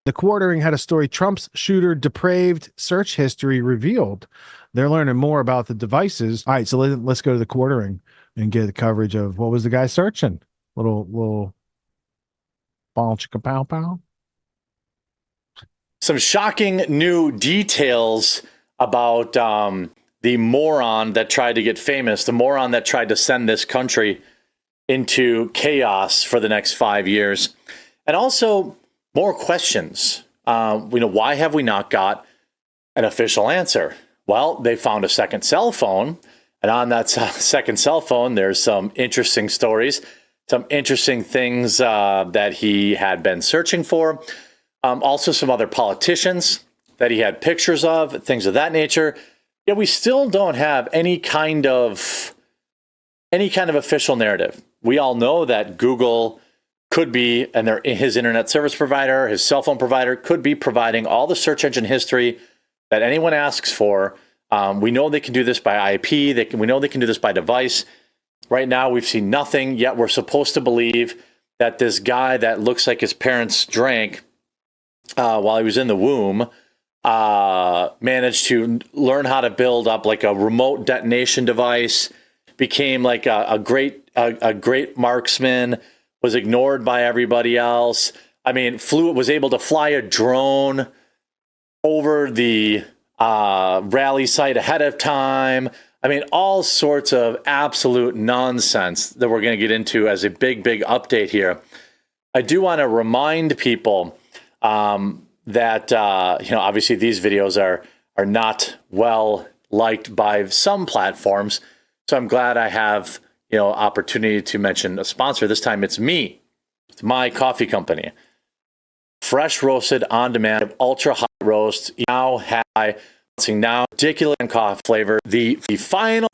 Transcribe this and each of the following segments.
The Quartering had a story, Trump's shooter depraved search history revealed. They're learning more about the devices. All right, so let's go to the Quartering and get the coverage of what was the guy searching. Little ball chicka pow pow. Some shocking new details about the moron that tried to get famous, the moron that tried to send this country into chaos for the next 5 years. And also more questions. Why have we not got an official answer? Well, they found a second cell phone. And on that second cell phone, there's some interesting stories, some interesting things that he had been searching for. Also some other politicians that he had pictures of, things of that nature. Yet we still don't have any kind of official narrative. We all know that Google could be, and his internet service provider, his cell phone provider, could be providing all the search engine history that anyone asks for. We know they can do this by IP. We know they can do this by device. Right now, we've seen nothing, yet we're supposed to believe that this guy that looks like his parents drank while he was in the womb managed to learn how to build up like a remote detonation device, became like a great marksman, was ignored by everybody else. I mean, was able to fly a drone over the rally site ahead of time. I mean, all sorts of absolute nonsense that we're going to get into as a big update here. I do want to remind people that obviously these videos are not well liked by some platforms. So I'm glad I have opportunity to mention a sponsor. This time it's me. It's my coffee company. Fresh roasted on demand, ultra high roast. Now ridiculous coffee flavor. The final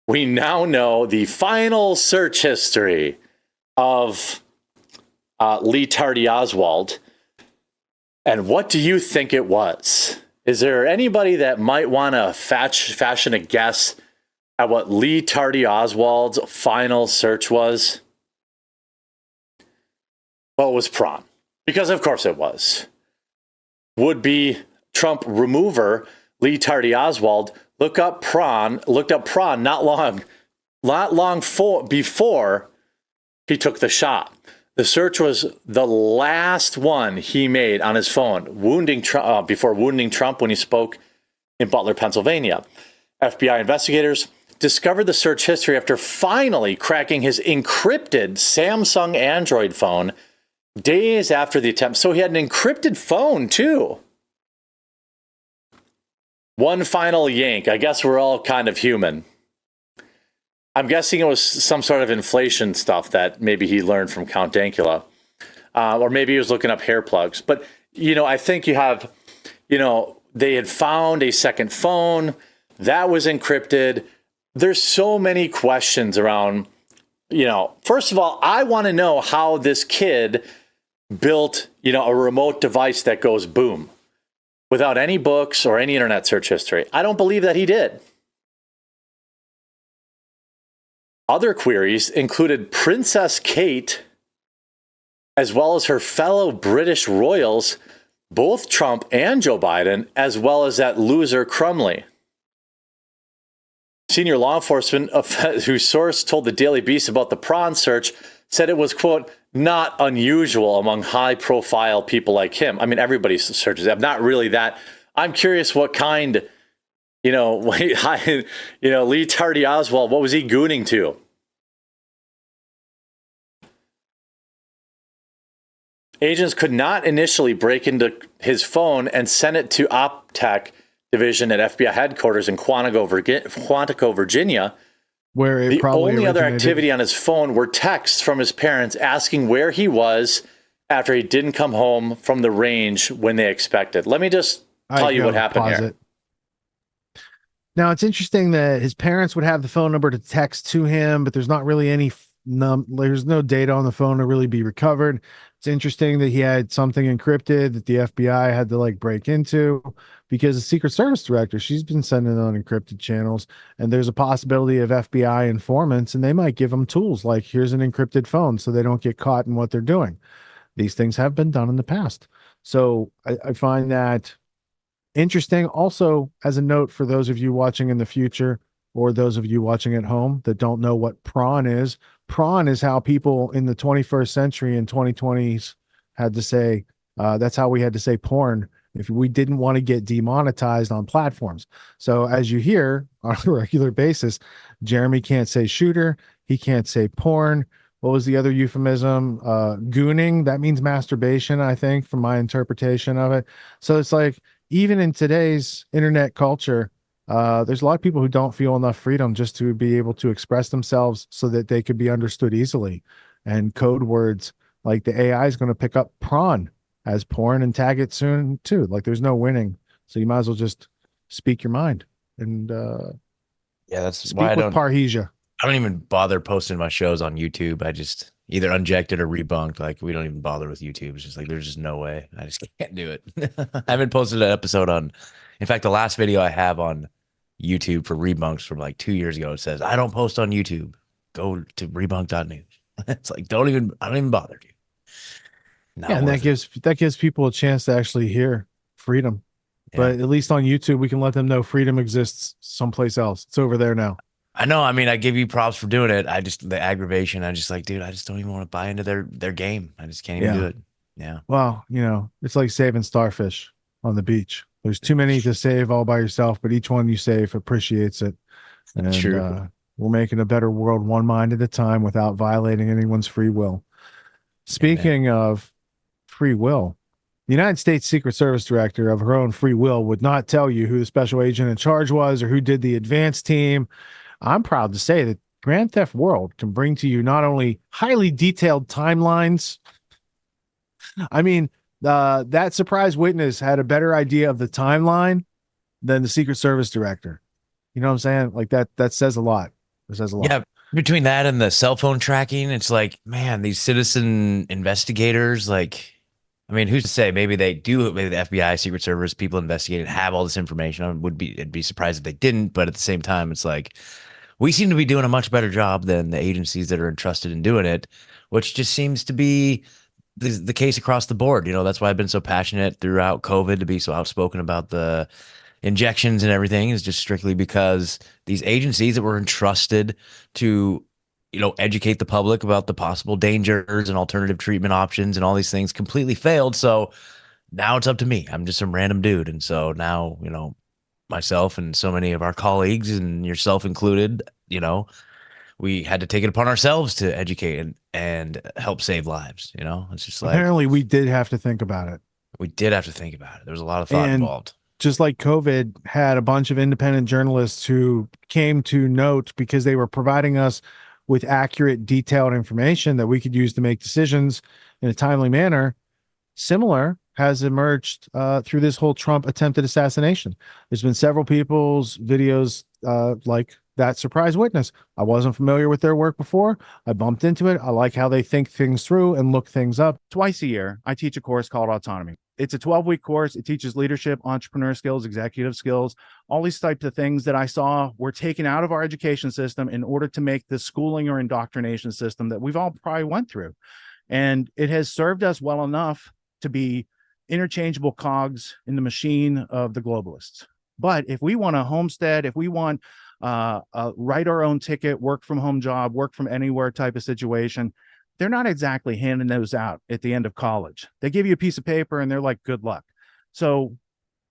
we now know the final search history of Lee Tardy Oswald. And what do you think it was? Is there anybody that might want to fashion a guess at what Lee Tardy Oswald's final search was? Well, it was prawn. Because of course it was. Would-be Trump remover Lee Tardy Oswald looked up prawn not long before he took the shot. The search was the last one he made on his phone, before wounding Trump when he spoke in Butler, Pennsylvania. FBI investigators discovered the search history after finally cracking his encrypted Samsung Android phone days after the attempt. So he had an encrypted phone, too. One final yank. I guess we're all kind of human. I'm guessing it was some sort of inflation stuff that maybe he learned from Count Dankula. Or maybe he was looking up hair plugs. But, I think you have, they had found a second phone that was encrypted. There's so many questions around, first of all, I want to know how this kid built, a remote device that goes boom without any books or any internet search history. I don't believe that he did. Other queries included Princess Kate, as well as her fellow British royals, both Trump and Joe Biden, as well as that loser Crumley. Senior law enforcement whose source told the Daily Beast about the prawn search said it was, quote, not unusual among high-profile people like him. I mean, everybody searches. I'm not really that. I'm curious what kind, Lee Tardy Oswald, what was he gooning to? Agents could not initially break into his phone and send it to OpTech division at FBI headquarters in Quantico, Virginia. Where the only other activity on his phone were texts from his parents asking where he was after he didn't come home from the range when they expected. Let me just tell you what happened here. Now, it's interesting that his parents would have the phone number to text to him, but there's not really any there's no data on the phone to really be recovered. It's interesting that he had something encrypted that the FBI had to like break into because the Secret Service director, she's been sending on encrypted channels, and there's a possibility of FBI informants, and they might give them tools like here's an encrypted phone so they don't get caught in what they're doing. These things have been done in the past. So I find that interesting. Also, as a note for those of you watching in the future or those of you watching at home that don't know what prawn is how people in the 21st century and 2020s had to say, that's how we had to say porn if we didn't want to get demonetized on platforms. So, as you hear on a regular basis, Jeremy can't say shooter, he can't say porn. What was the other euphemism? Gooning. That means masturbation, I think, from my interpretation of it. So it's like, even in today's internet culture, there's a lot of people who don't feel enough freedom just to be able to express themselves so that they could be understood easily. And code words like the AI is going to pick up prawn as porn and tag it soon too. Like there's no winning. So you might as well just speak your mind and Yeah, that's why speak with Parrhesia. I don't even bother posting my shows on YouTube. I just either unjected or rebunked. Like we don't even bother with YouTube. It's just like there's just no way. I just can't do it. I haven't posted an episode on. In fact, the last video I have on YouTube for rebunks from like 2 years ago, it says I don't post on YouTube. Go to rebunk.news. It's like I don't even bother, dude. Yeah, and that gives people a chance to actually hear freedom. Yeah. But at least on YouTube, we can let them know freedom exists someplace else. It's over there now. I know. I mean, I give you props for doing it. I just the aggravation. I just like, dude, I just don't even want to buy into their game. I just can't even do it. Yeah. Well, it's like saving starfish on the beach. There's too many to save all by yourself, but each one you save appreciates it. That's true. We're making a better world one mind at a time without violating anyone's free will. Speaking of free will, the United States Secret Service director of her own free will would not tell you who the special agent in charge was or who did the advance team. I'm proud to say that GrandTheftWorld can bring to you not only highly detailed timelines. I mean, that surprise witness had a better idea of the timeline than the Secret Service director. You know what I'm saying? Like that says a lot. It says a lot. Yeah. Between that and the cell phone tracking, it's like, man, these citizen investigators, like, I mean, who's to say? Maybe they do. Maybe the FBI, Secret Service, people investigating have all this information. I'd be surprised if they didn't. But at the same time, it's like we seem to be doing a much better job than the agencies that are entrusted in doing it, which just seems to be the case across the board. That's why I've been so passionate throughout COVID to be so outspoken about the injections and everything, is just strictly because these agencies that were entrusted to educate the public about the possible dangers and alternative treatment options and all these things completely failed. So now it's up to me. I'm just some random dude. And so now, myself and so many of our colleagues and yourself included, we had to take it upon ourselves to educate and help save lives. It's just like, apparently we did have to think about it. We did have to think about it. There was a lot of thought involved. Just like COVID had a bunch of independent journalists who came to note because they were providing us with accurate, detailed information that we could use to make decisions in a timely manner. Similar has emerged through this whole Trump attempted assassination. There's been several people's videos like that surprise witness. I wasn't familiar with their work before. I bumped into it. I like how they think things through and look things up. Twice a year, I teach a course called Autonomy. It's a 12-week course. It teaches leadership, entrepreneur skills, executive skills, all these types of things that I saw were taken out of our education system in order to make the schooling or indoctrination system that we've all probably went through. And it has served us well enough to be interchangeable cogs in the machine of the globalists. But if we want a homestead, if we want write our own ticket, work from home job, work from anywhere type of situation, they're not exactly handing those out at the end of college. They give you a piece of paper and they're like, good luck. So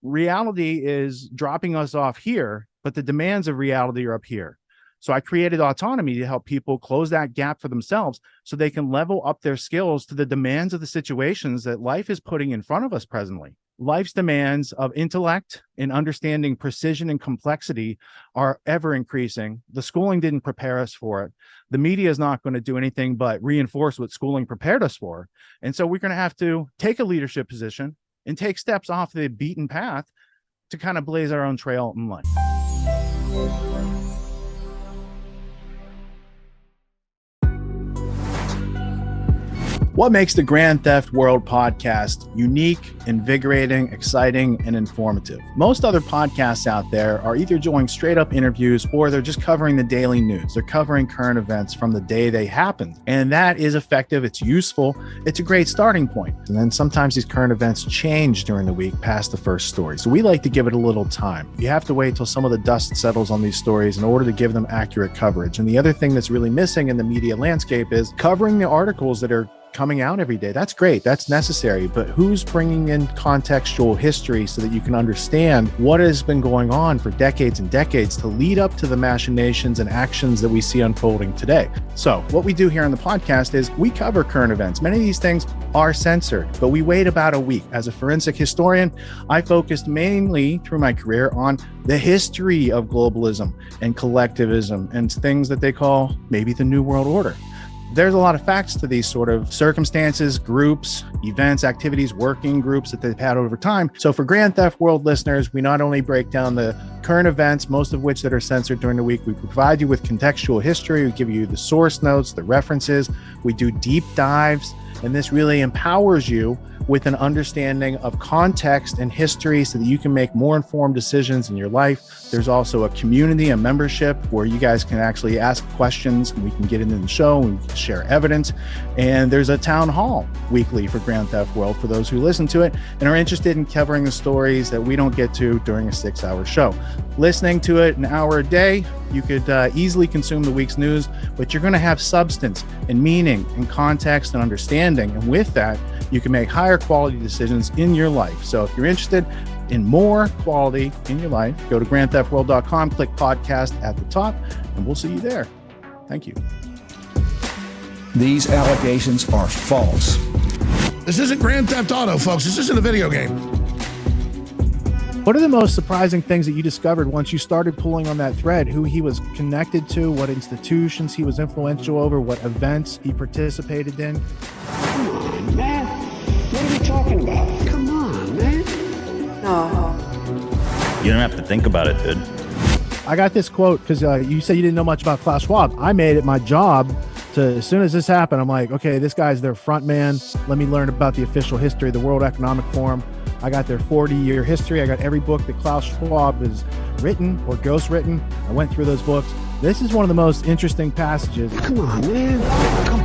reality is dropping us off here, but the demands of reality are up here. So I created Autonomy to help people close that gap for themselves so they can level up their skills to the demands of the situations that life is putting in front of us presently. Life's demands of intellect and understanding precision and complexity are ever increasing. The schooling didn't prepare us for it. The media is not going to do anything but reinforce what schooling prepared us for. And so we're going to have to take a leadership position and take steps off the beaten path to kind of blaze our own trail in life. What makes the Grand Theft World podcast unique, invigorating, exciting, and informative? Most other podcasts out there are either doing straight up interviews or they're just covering the daily news. They're covering current events from the day they happened. And that is effective. It's useful. It's a great starting point. And then sometimes these current events change during the week past the first story. So we like to give it a little time. You have to wait till some of the dust settles on these stories in order to give them accurate coverage. And the other thing that's really missing in the media landscape is covering the articles that are coming out every day. That's great. That's necessary. But who's bringing in contextual history so that you can understand what has been going on for decades and decades to lead up to the machinations and actions that we see unfolding today? So what we do here on the podcast is we cover current events. Many of these things are censored, but we wait about a week. As a forensic historian, I focused mainly through my career on the history of globalism and collectivism and things that they call maybe the New World Order. There's a lot of facts to these sort of circumstances, groups, events, activities, working groups that they've had over time. So for Grand Theft World listeners, we not only break down the current events, most of which that are censored during the week, we provide you with contextual history, we give you the source notes, the references, we do deep dives, and this really empowers you with an understanding of context and history so that you can make more informed decisions in your life. There's also a community, a membership where you guys can actually ask questions and we can get into the show and we can share evidence. And there's a town hall weekly for Grand Theft World for those who listen to it and are interested in covering the stories that we don't get to during a 6-hour show. Listening to it an hour a day, you could easily consume the week's news, but you're going to have substance and meaning and context and understanding. And with that, you can make higher quality decisions in your life. So if you're interested in more quality in your life, go to grandtheftworld.com, click podcast at the top, and we'll see you there. Thank you. These allegations are false. This isn't Grand Theft Auto, folks. This isn't a video game. What are the most surprising things that you discovered once you started pulling on that thread? Who he was connected to, what institutions he was influential over, what events he participated in? Come on, man. What are we talking about? Come on, man. No. You don't have to think about it, dude. I got this quote because you said you didn't know much about Klaus Schwab. I made it my job to, as soon as this happened, I'm like, okay, this guy's their front man. Let me learn about the official history of the World Economic Forum. I got their 40-year history. I got every book that Klaus Schwab has written or ghostwritten. I went through those books. This is one of the most interesting passages. Come on, man. Come